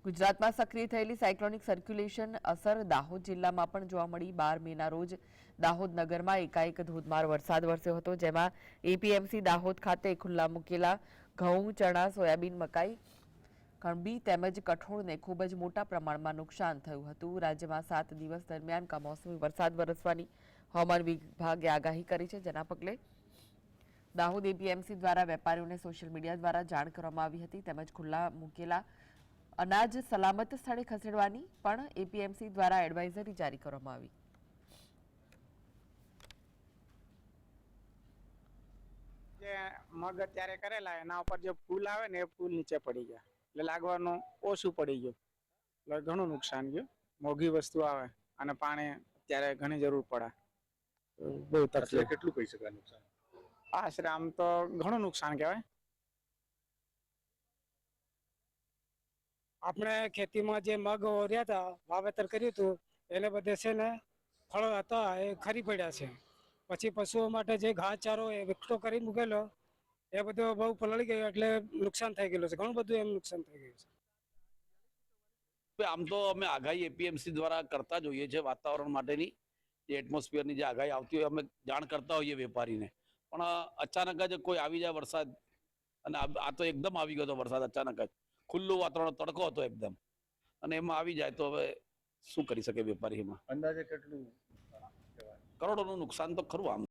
ગુજરાતમાં સક્રિય થયેલી સાયક્લોનિક સર્ક્યુલેશન અસર દાહોદ જિલ્લામાં પણ જોવા મળી। 12 મેના રોજ દાહોદ નગરમાં એકાએક ધોધમાર વરસાદ વરસ્યો હતો, જેમાં એપીએમસી દાહોદ ખાતે ખુલ્લા મૂકેલા ઘઉં, ચણા, સોયાબીન, મકાઈ, કણબી તેમજ કઠોળને ખૂબ જ મોટા પ્રમાણમાં નુકસાન થયું હતું। રાજ્યમાં 7 દિવસ દરમિયાન કમોસમી વરસાદ વરસવાની હવામાન વિભાગે આગાહી કરી છે, જેના પગલે દાહોદ એપીએમસી દ્વારા વેપારીઓને સોશિયલ મીડિયા દ્વારા જાણ કરવામાં આવી હતી, તેમજ ખુલ્લા મૂકેલા અનાજ સલામત સ્થળે ખસેડવાની પણ એપીએમસી દ્વારા એડવાઇઝરી જારી કરવામાં આવી। જે મગ અત્યારે કરેલા એના ઉપર જે ફૂલ આવે ને એ ફૂલ નીચે પડી ગયા એટલે લાગવાનું ઓછું પડી ગયું એટલે ઘણું નુકસાન ગયું। મોંઘી વસ્તુ આવે અને પાણી અત્યારે ઘણી જરૂર પડે, બહુ તકલીફ। કેટલું કહી શકાય નુકસાન? આશરે આમ તો ઘણું નુકસાન કહેવાય। આપણે ખેતીમાં જે મગ ઓર્યા હતા, વાવેતર કર્યું હતું, એને બધે છે ને ફળો હતા એ ખરી પડ્યા છે। પછી પશુઓ માટે જે ઘાસચારો એ એકઠો કરી મૂકેલો એ બધો બહુ પલળી ગયો એટલે નુકસાન થઈ ગયેલું છે, ઘણું બધું એમ નુકસાન થઈ ગયું છે। આમ તો અમે આગાહી એપીએમસી દ્વારા કરતા જ હોઈએ છીએ વાતાવરણ માટેની, જે એટમોસ્ફિયરની જે આગાહી આવતી હોય અમે જાણ કરતા હોઈએ વેપારીને, પણ અચાનક જ કોઈ આવી જાય વરસાદ, અને આ તો એકદમ આવી ગયો હતો વરસાદ, અચાનક જ ખુલ્લું વાતાવરણ, તડકો હતો એકદમ, અને એમાં આવી જાય તો હવે શું કરી શકે વેપારી? એમાં અંદાજે કેટલું? કરોડોનું નુકસાન તો ખરું આમ।